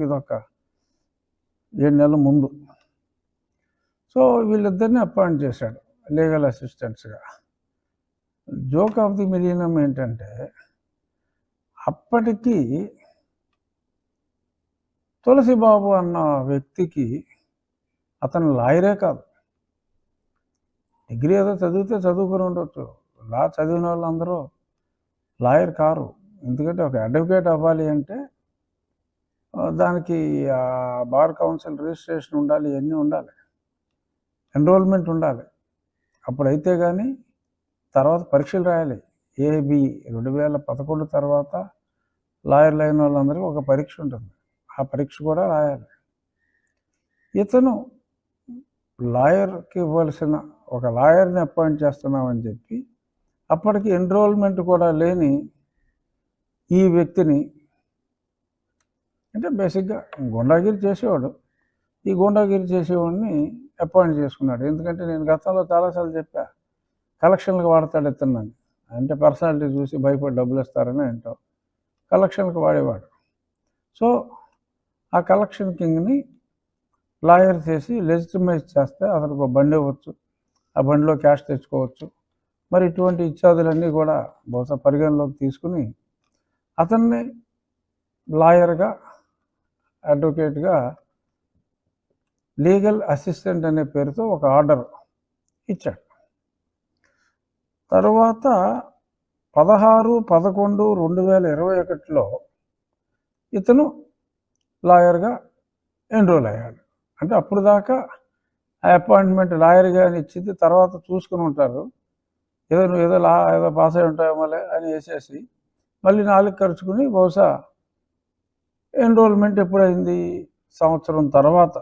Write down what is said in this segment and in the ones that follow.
ఇదొక 7 నెలల ముందు. సో వీళ్ళిద్దరిని అపాయింట్ చేశాడు లీగల్ అసిస్టెంట్స్గా. జోక్ ఆఫ్ ది మిలీనియం ఏంటంటే, అప్పటికి తులసిబాబు అన్న వ్యక్తికి అతను లాయరే కాదు. డిగ్రీ ఏదో చదివితే చదువుకుని ఉండొచ్చు. లా చదివిన వాళ్ళందరూ లాయర్ కారు. ఎందుకంటే ఒక అడ్వకేట్ అవ్వాలి అంటే దానికి బార్ కౌన్సిల్ రిజిస్ట్రేషన్ ఉండాలి, ఇవన్నీ ఉండాలి, ఎన్రోల్మెంట్ ఉండాలి. అప్పుడైతే కానీ తర్వాత పరీక్షలు రాయాలి. ఏబి 2011 తర్వాత లాయర్లు అయిన వాళ్ళందరికీ ఒక పరీక్ష ఉంటుంది. ఆ పరీక్ష కూడా రాయాలి. ఇతను లాయర్కి ఇవ్వాల్సిన ఒక లాయర్ని అపాయింట్ చేస్తున్నామని చెప్పి అప్పటికి ఎన్రోల్మెంట్ కూడా లేని ఈ వ్యక్తిని, అంటే బేసిక్గా గుండాగిరి చేసేవాడు, ఈ గుండాగిరి చేసేవాడిని అపాయింట్ చేసుకున్నాడు. ఎందుకంటే నేను గతంలో చాలాసార్లు చెప్పా, కలెక్షన్లకు వాడతాడు ఇతన్నాను. అంటే పర్సనాలిటీ చూసి భయపడి డబ్బులు ఇస్తారని ఏంటో కలెక్షన్కి వాడేవాడు. సో ఆ కలెక్షన్ కింగ్ని లాయర్ చేసి లెజిటిమైజ్ చేస్తే అతనికి ఒక బండి ఇవ్వచ్చు, ఆ బండిలో క్యాష్ తెచ్చుకోవచ్చు. మరి ఇటువంటి ఇత్యాదులన్నీ కూడా బహుశా పరిగణలోకి తీసుకుని అతన్ని లాయర్గా, అడ్వకేట్గా, లీగల్ అసిస్టెంట్ అనే పేరుతో ఒక ఆర్డర్ ఇచ్చాడు. తరువాత 16/11/2021లో ఇతను లాయర్గా ఎన్రోల్ అయ్యాడు. అంటే అప్పుడు దాకా ఆ అపాయింట్మెంట్ లాయర్గా అని ఇచ్చింది, తర్వాత చూసుకుని ఉంటారు, నువ్వు ఏదో పాస్ అయి ఉంటాయేమోలే అని వేసేసి మళ్ళీ 4 ఖర్చుకుని బహుశా ఎన్రోల్మెంట్ ఎప్పుడైంది, సంవత్సరం తర్వాత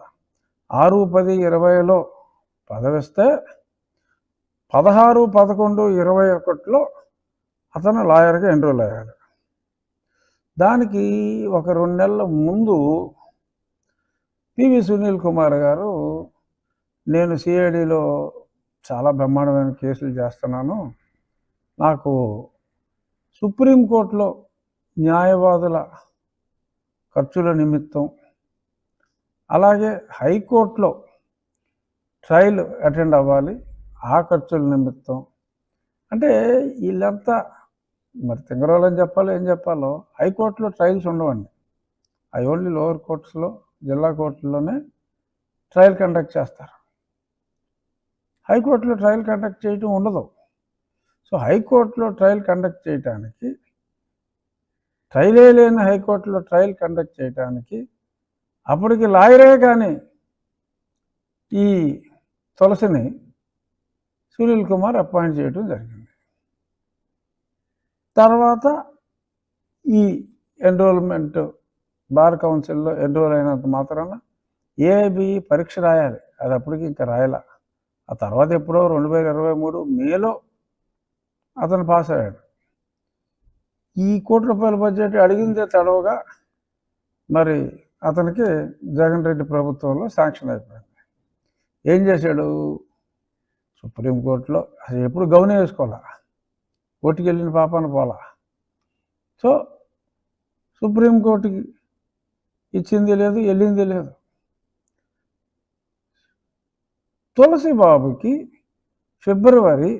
6/10/20లో పదవిస్తే 16/11/21లో అతను లాయర్గా ఎన్రోల్ అయ్యాడు. దానికి ఒక 2 నెలల ముందు పివి సునీల్ కుమార్ గారు, నేను సిఐడిలో చాలా బ్రహ్మాండమైన కేసులు చేస్తున్నాను, నాకు సుప్రీంకోర్టులో న్యాయవాదుల ఖర్చుల నిమిత్తం, అలాగే హైకోర్టులో ట్రయల్ అటెండ్ అవ్వాలి, ఆ ఖర్చుల నిమిత్తం, అంటే వీళ్ళంతా మరి తింగరోలని చెప్పాలో ఏం చెప్పాలో, హైకోర్టులో ట్రయల్స్ ఉండవండి. అవి ఓన్లీ లోవర్ కోర్ట్స్లో, జిల్లా కోర్టుల్లోనే ట్రయల్ కండక్ట్ చేస్తారు. హైకోర్టులో ట్రయల్ కండక్ట్ చేయటం ఉండదు. సో హైకోర్టులో ట్రయల్ కండక్ట్ చేయటానికి, ట్రయలే లేని హైకోర్టులో ట్రయల్ కండక్ట్ చేయటానికి అప్పటికి లాయరే కానీ ఈ తులసిని సునీల్ కుమార్ అపాయింట్ చేయడం జరిగింది. తర్వాత ఈ ఎన్రోల్మెంట్ బార్ కౌన్సిల్లో ఎన్రోల్ అయినంత మాత్రాన ఏఐబి పరీక్ష రాయాలి. అది అప్పటికి ఇంకా రాయాల. ఆ తర్వాత ఎప్పుడో 2023 మేలో అతను పాస్ అయ్యాడు. ఈ ₹1,00,00,000 బడ్జెట్ అడిగిందే తడవగా మరి అతనికి జగన్ రెడ్డి ప్రభుత్వంలో శాంక్షన్ అయిపోయింది. ఏం చేశాడు, సుప్రీంకోర్టులో అసలు ఎప్పుడు గౌనే వేసుకోవాలా, కోర్టుకి వెళ్ళిన పాపాన పోలా. సో సుప్రీంకోర్టుకి ఇచ్చింది లేదు, వెళ్ళింది లేదు. తులసిబాబుకి ఫిబ్రవరి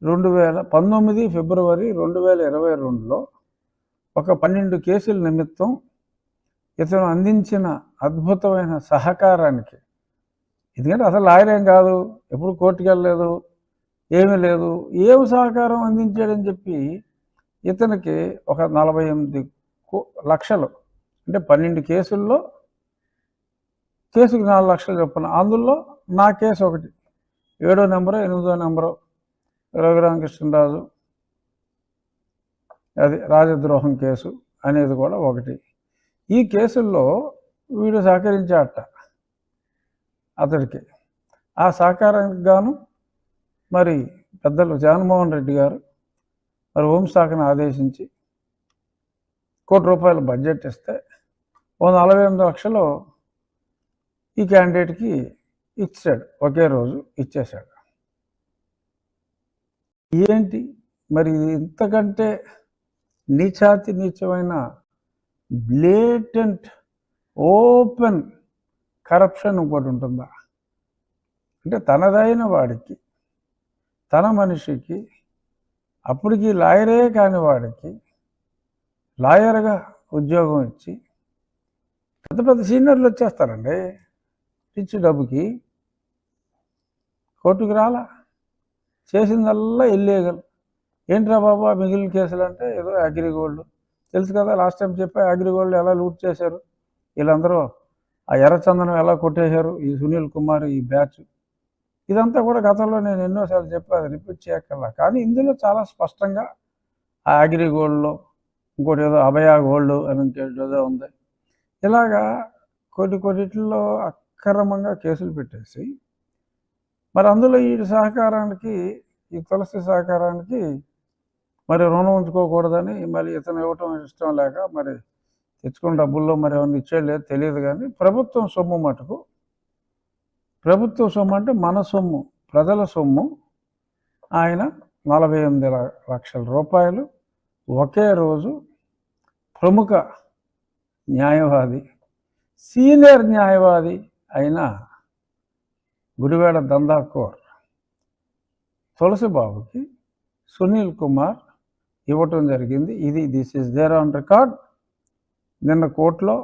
2022లో ఒక 12 కేసుల నిమిత్తం ఇతను అందించిన అద్భుతమైన సహకారానికి, ఎందుకంటే అసలు లాయర్ ఏం కాదు, ఎప్పుడు కోర్టుకు వెళ్ళలేదు, ఏమీ లేదు, ఏం సహకారం అందించాడని చెప్పి ఇతనికి ఒక 48 లక్షలు, అంటే 12 కేసుల్లో కేసుకు 4 లక్షలు చొప్పున, అందులో నా కేసు ఒకటి, 7వ నెంబరు 8వ నెంబరు రఘురామకృష్ణరాజు, అది రాజద్రోహం కేసు అనేది కూడా ఒకటి. ఈ కేసుల్లో వీడు సహకరించాట అతడికి. ఆ సహకారానికి గాను మరి పెద్దలు జగన్మోహన్ రెడ్డి గారు మరి హోంశాఖను ఆదేశించి ₹1,00,00,000 బడ్జెట్ ఇస్తే 48 లక్షలు ఈ క్యాండిడేట్కి ఇచ్చాడు, ఒకే రోజు ఇచ్చేశాడు. ఏంటి మరి ఇంతకంటే నీచాతి నీచమైన బ్లేటెంట్ ఓపెన్ కరప్షన్ ఇంకోటి ఉంటుందా? అంటే తనదైన వాడికి, తన మనిషికి, అప్పటికి లాయరే కాని వాడికి లాయర్గా ఉద్యోగం ఇచ్చి పెద్ద పెద్ద సీనియర్లు వచ్చేస్తారండి ఇచ్చి డబ్బుకి. కోర్టుకు రాలా, చేసిందల్లా ఇల్లీగల్. ఏంట్రా బాబా మిగిలిన కేసులు అంటే ఏదో అగ్రిగోల్డ్ తెలుసు కదా, లాస్ట్ టైం చెప్పా అగ్రిగోల్డ్ ఎలా లూట్ చేశారు, వీళ్ళందరూ ఆ ఎర్రచందనం ఎలా కొట్టేశారు, ఈ సునీల్ కుమార్ ఈ బ్యాచ్. ఇదంతా కూడా గతంలో నేను ఎన్నోసార్లు చెప్పాను, రిపీట్ చేయక్కర్లా. కానీ ఇందులో చాలా స్పష్టంగా ఆ అగ్రిగోల్డ్లో ఇంకోటి ఏదో అభయ గోల్డ్ అని ఇంకేదో ఉంది. ఇలాగా కొన్నిటిల్లో అక్రమంగా కేసులు పెట్టేసి మరి అందులో ఈ సహకారానికి, ఈ తులసి సహకారానికి మరి రుణం ఉంచుకోకూడదని మరి ఇతను ఇవ్వటం ఇష్టం లేక మరి తెచ్చుకున్న డబ్బుల్లో మరి ఏమన్నా ఇచ్చేది లేదు తెలియదు. కానీ ప్రభుత్వం సొమ్ము మటుకు, ప్రభుత్వ సొమ్ము అంటే మన సొమ్ము, ప్రజల సొమ్ము, ఆయన 48 లక్షల రూపాయలు ఒకే రోజు ప్రముఖ న్యాయవాది, సీనియర్ న్యాయవాది అయిన గుడివాడ దందాకోర్ తులసిబాబుకి సునీల్ కుమార్ ఇవ్వటం జరిగింది. This is there on record. నిన్న కోర్టులో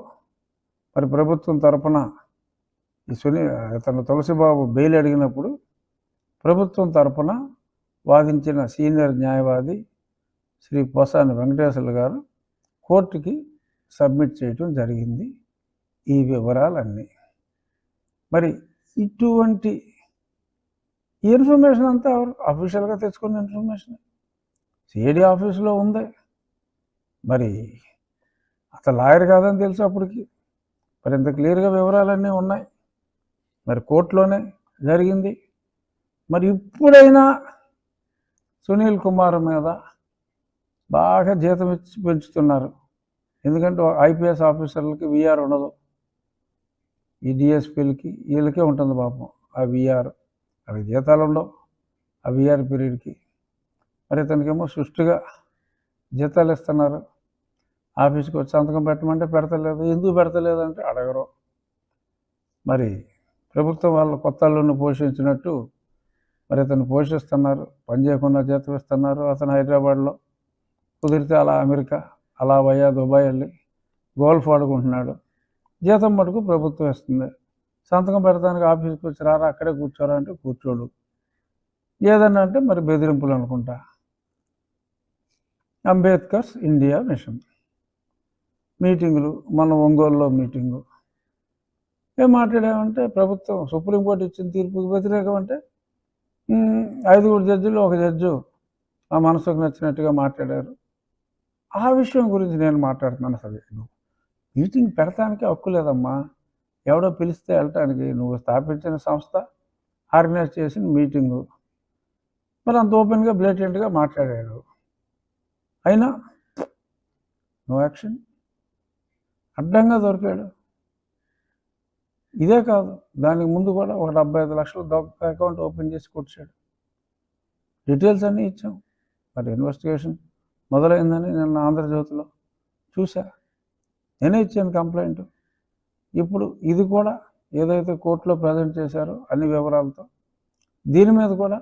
మరి ప్రభుత్వం తరపున ఇతను తులసిబాబు బెయిల్ అడిగినప్పుడు ప్రభుత్వం తరపున వాదించిన సీనియర్ న్యాయవాది శ్రీ పోసాని వెంకటేశ్వర్లు గారు కోర్టుకి సబ్మిట్ చేయటం జరిగింది ఈ వివరాలన్నీ. మరి ఇటువంటి ఇన్ఫర్మేషన్ అంతా అఫీషియల్గా తెచ్చుకున్న ఇన్ఫర్మేషన్ సిఐడి ఆఫీసులో ఉంది. మరి అతను లాయర్ కాదని తెలుసు అప్పటికి. మరి ఇంత క్లియర్గా వివరాలన్నీ ఉన్నాయి. మరి కోర్టులోనే జరిగింది. మరి ఇప్పుడైనా సునీల్ కుమార్ మీద బాగా జీతం ఇచ్చి పెంచుతున్నారు. ఎందుకంటే ఐపీఎస్ ఆఫీసర్లకి విఆర్ ఉండదు, ఈ డిఎస్పీలకి వీళ్ళకే ఉంటుంది పాపం ఆ విఆర్. వాళ్ళకి జీతాలు ఉండవు ఆ విఆర్ పీరియడ్కి. మరి ఇతనికేమో సుష్టిగా జీతాలు ఇస్తున్నారు. ఆఫీస్కి వచ్చి సంతకం పెట్టమంటే పెడతలేదు. ఎందుకు పెడతలేదు అంటే అడగరు. మరి ప్రభుత్వం వాళ్ళ కొత్త అల్లుడిని పోషించినట్టు మరి అతను పోషిస్తున్నారు, పని చేయకుండా జీతం ఇస్తున్నారు. అతను హైదరాబాద్లో కుదిరితే అలా అమెరికా, అలా వయా దుబాయ్ వెళ్ళి గోల్ఫ్ ఆడుకుంటున్నాడు. జీతం మటుకు ప్రభుత్వం ఇస్తుంది. సంతకం పెడతానికి ఆఫీస్కి వచ్చి రారా అక్కడే కూర్చోరా అంటే కూర్చోడు. ఏదన్నా అంటే మరి బెదిరింపులు అనుకుంటా. అంబేద్కర్స్ ఇండియా మిషన్ మీటింగులు, మన ఒంగోలులో మీటింగు ఏం మాట్లాడామంటే ప్రభుత్వం సుప్రీంకోర్టు ఇచ్చిన తీర్పుకి వ్యతిరేకం అంటే 5 జడ్జిలు ఒక జడ్జు ఆ మనసుకు నచ్చినట్టుగా మాట్లాడారు. ఆ విషయం గురించి నేను మాట్లాడుతున్నాను. అసలు మీటింగ్ పెడతానికి హక్కు లేదమ్మా, ఎవడో పిలిస్తే వెళ్ళటానికి. నువ్వు స్థాపించిన సంస్థ ఆర్గనైజ్ చేసిన మీటింగు, మరి అంత ఓపెన్గా బ్లేటెంట్గా మాట్లాడాడు. అయినా నో యాక్షన్, అడ్డంగా దొరికాడు. ఇదే కాదు, దానికి ముందు కూడా ఒక 75 లక్షలు అకౌంట్ ఓపెన్ చేసి కొట్టాడు. డీటెయిల్స్ అన్నీ ఇచ్చాం. మరి ఇన్వెస్టిగేషన్ మొదలైందని నిన్న ఆంధ్రజ్యోతిలో చూసా. నేనే ఇచ్చాను కంప్లైంట్. ఇప్పుడు ఇది కూడా ఏదైతే కోర్టులో ప్రజెంట్ చేశారో అన్ని వివరాలతో దీని మీద కూడా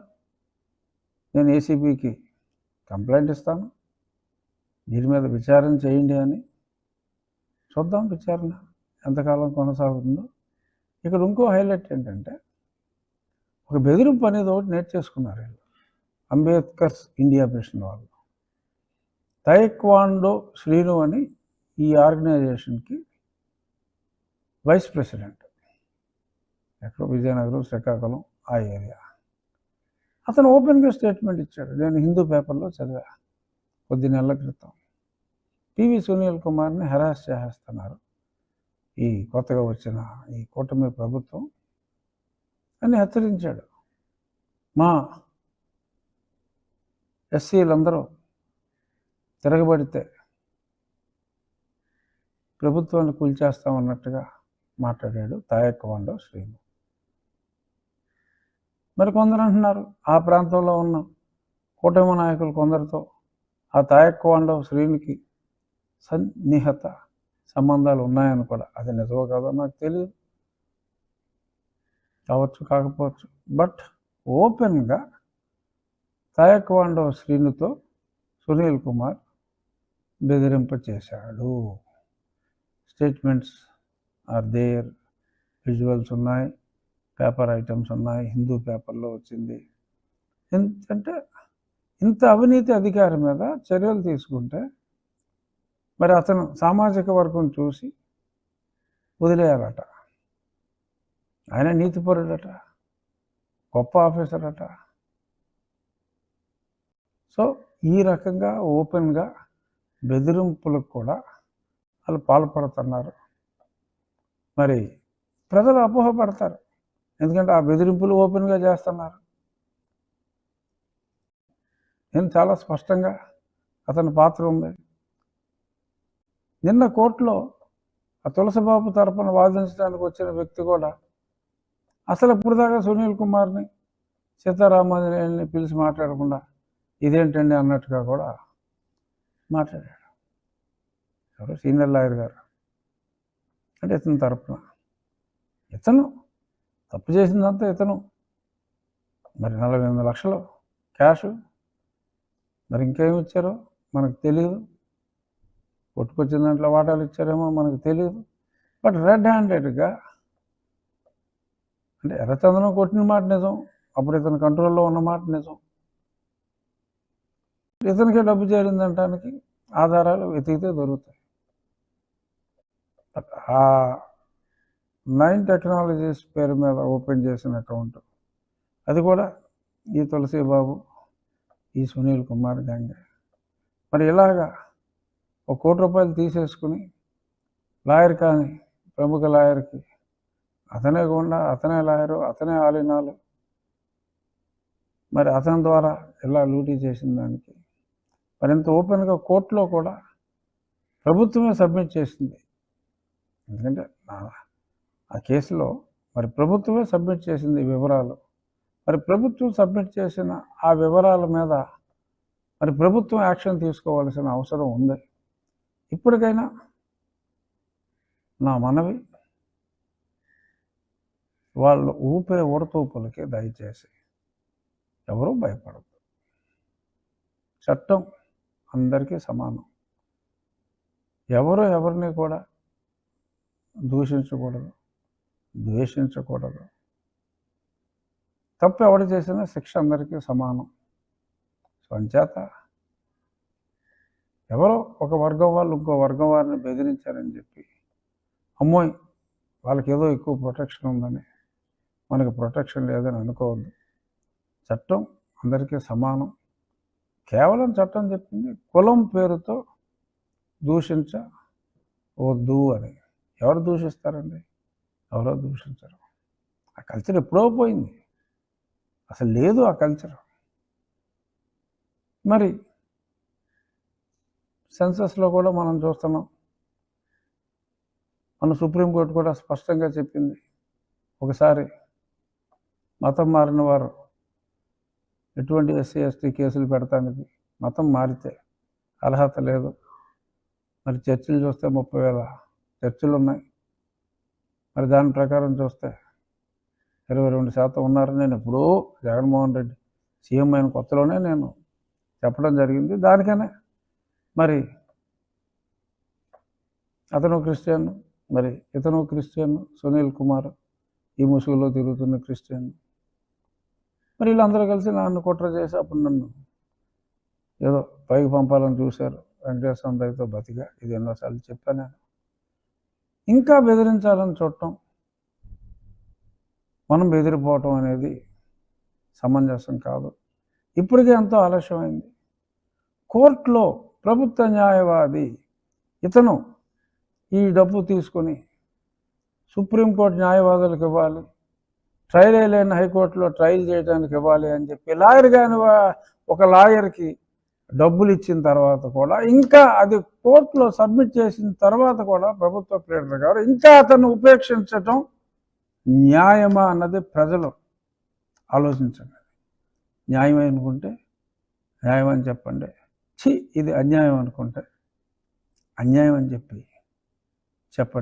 నేను ఏసీబీకి కంప్లైంట్ ఇస్తాను. దీని మీద విచారణ చేయండి అని. చూద్దాం విచారణ ఎంతకాలం కొనసాగుతుందో. ఇక్కడ ఇంకో హైలైట్ ఏంటంటే ఒక బెదిరింపు అనేది ఒకటి నేర్చేసుకున్నారు వీళ్ళు, అంబేద్కర్స్ ఇండియా మిషన్ వాళ్ళు. తైక్వాండో శ్రీను అని ఈ ఆర్గనైజేషన్కి వైస్ ప్రెసిడెంట్, ఎక్కడో విజయనగరం, శ్రీకాకుళం ఆ ఏరియా. అతను ఓపెన్గా స్టేట్మెంట్ ఇచ్చాడు. నేను హిందూ పేపర్లో చదివా కొద్ది నెలల క్రితం. పివి సునీల్ కుమార్ని హెరాస్ చేసేస్తున్నారు ఈ కొత్తగా వచ్చిన ఈ కూటమి ప్రభుత్వం అని హెచ్చరించాడు. మా ఎస్సీలందరూ తిరగబడితే ప్రభుత్వాన్ని కూల్చేస్తామన్నట్టుగా మాట్లాడాడు తాయక్వాండో శ్రీను. మరి కొందరు అంటున్నారు ఆ ప్రాంతంలో ఉన్న కూటమి నాయకులు కొందరితో ఆ తాయక్వాండో శ్రీనికి సన్నిహిత సంబంధాలు ఉన్నాయని కూడా, అది నిజమో కాదో నాకు తెలియదు, కావచ్చు కాకపోవచ్చు. బట్ ఓపెన్గా తాయక్వాండో శ్రీనుతో సునీల్ కుమార్ బెదిరింప చేశాడు. స్టేట్మెంట్స్ ఆర్ దేర్, విజువల్స్ ఉన్నాయి, పేపర్ ఐటమ్స్ ఉన్నాయి, హిందూ పేపర్లో వచ్చింది. అంటే ఇంత అవినీతి అధికారి మీద చర్యలు తీసుకుంటే మరి అతను సామాజిక వర్గం చూసి వదిలేయాలట. ఆయన నీతిపరుడట, గొప్ప ఆఫీసర్ అట. సో ఈ రకంగా ఓపెన్గా బెదిరింపులకు కూడా వాళ్ళు పాల్పడుతున్నారు. మరి ప్రజలు అపోహపడతారు, ఎందుకంటే ఆ బెదిరింపులు ఓపెన్గా చేస్తున్నారు. నేను చాలా స్పష్టంగా అతని పాత్ర ఉంది. నిన్న కోర్టులో ఆ తులసిబాబు తరపున వాదించడానికి వచ్చిన వ్యక్తి కూడా అసలు ఇప్పుడు దాకా సునీల్ కుమార్ని, సీతారామాంజనేయుల్ని పిలిచి మాట్లాడకుండా ఇదేంటండి అన్నట్టుగా కూడా మాట్లాడాడు. ఎవరు? సీనియర్ లాయర్ గారు. అంటే ఇతని తరపున ఇతను తప్పు చేసిందంతా ఇతను. మరి 48 లక్షలు క్యాష్, మరి ఇంకేమి ఇచ్చారో మనకు తెలియదు. కొట్టుకొచ్చిన దాంట్లో వాటాలు ఇచ్చారేమో మనకు తెలియదు. బట్ రెడ్ హ్యాండెడ్గా, అంటే ఎర్రచందనం కొట్టిన మాట నిజం, అప్పుడు ఇతని కంట్రోల్లో ఉన్న మాట నిజం. ఇతనికే డబ్బు చేరిందంటానికి ఆధారాలు వెతికితే దొరుకుతాయి. ఆ 9 టెక్నాలజీస్ పేరు మీద ఓపెన్ చేసిన అకౌంట్, అది కూడా ఈ తులసిబాబు, ఈ సునీల్ కుమార్ గ్యాంగ్. మరి ఇలాగా ₹1 కోటి తీసేసుకుని లాయర్ కానీ ప్రముఖ లాయర్కి, అతనే గుండా, అతనే లాయరు, అతనే ఆలినాలు, మరి అతని ద్వారా ఇలా లూటీ చేసిన దానికి మరింత ఓపెన్గా కోర్టులో కూడా ప్రభుత్వమే సబ్మిట్ చేసింది. ఎందుకంటే ఆ కేసులో మరి ప్రభుత్వమే సబ్మిట్ చేసింది వివరాలు. మరి ప్రభుత్వం సబ్మిట్ చేసిన ఆ వివరాల మీద మరి ప్రభుత్వం యాక్షన్ తీసుకోవాల్సిన అవసరం ఉంది. ఇప్పటికైనా నా మనవి, వాళ్ళు ఊపే ఉడతూపులకి దయచేసి ఎవరూ భయపడద్దు. చట్టం అందరికీ సమానం. ఎవరు ఎవరిని కూడా దూషించకూడదు, ద్వేషించకూడదు. తప్పు ఎవరు చేసినా శిక్ష అందరికీ సమానం. సో అంచేత ఎవరో ఒక వర్గం వాళ్ళు ఇంకో వర్గం వారిని బెదిరించారని చెప్పి, అమ్మోయ్ వాళ్ళకి ఏదో ఎక్కువ ప్రొటెక్షన్ ఉందని, మనకు ప్రొటెక్షన్ లేదని అనుకోవద్దు. చట్టం అందరికీ సమానం. కేవలం చట్టం చెప్పింది కులం పేరుతో దూషించవద్దు అని. ఎవరు దూషిస్తారండి? ఎవరో దూషించరు. ఆ కల్చర్ ఎప్పుడో పోయింది, అసలు లేదు ఆ కల్చర్. మరి సెన్సస్లో కూడా మనం చూస్తున్నాం, మన సుప్రీంకోర్టు కూడా స్పష్టంగా చెప్పింది, ఒకసారి మతం మారిన వారు ఎటువంటి ఎస్సీ ఎస్టీ కేసులు పెడతానికి మతం మారితే అర్హత లేదు. మరి చర్చిలు చూస్తే 30,000 చర్చిలు ఉన్నాయి. మరి దాని ప్రకారం చూస్తే 22% ఉన్నారని నేను ఎప్పుడూ జగన్మోహన్ రెడ్డి సీఎం అయిన కొత్తలోనే నేను చెప్పడం జరిగింది. దానికనే మరి అతను క్రిస్టియన్, మరి ఇతను క్రిస్టియన్, సునీల్ కుమార్ ఈ ముసుగులో తిరుగుతున్న క్రిస్టియన్. మరి వీళ్ళందరూ కలిసి నన్ను కుట్ర చేసి అప్పుడు నన్ను ఏదో పైకి పంపాలని చూశారు. వెంకటేశ్వర దయతో బతిగా, ఇది ఎన్నోసార్లు చెప్పాను నేను. ఇంకా బెదిరించాలని చూడటం, మనం బెదిరిపోవటం అనేది సమంజసం కాదు. ఇప్పటికే ఎంతో ఆలస్యమైంది. కోర్టులో ప్రభుత్వ న్యాయవాది ఇతను ఈ డబ్బు తీసుకొని సుప్రీంకోర్టు న్యాయవాదులకు ఇవ్వాలి, ట్రయల్ లేని హైకోర్టులో ట్రయల్ చేయడానికి ఇవ్వాలి అని చెప్పి లాయర్ కాని ఒక లాయర్కి డబ్బులు ఇచ్చిన తర్వాత కూడా, ఇంకా అది కోర్టులో సబ్మిట్ చేసిన తర్వాత కూడా ప్రభుత్వ ప్లేడర్ గారు ఇంకా అతను ఉపేక్షించటం న్యాయమా అన్నది ప్రజలు ఆలోచించండి. న్యాయం అనుకుంటే న్యాయం అని చెప్పండి, ఇది అన్యాయం అనుకుంటే అన్యాయం అని చెప్పి చెప్పండి.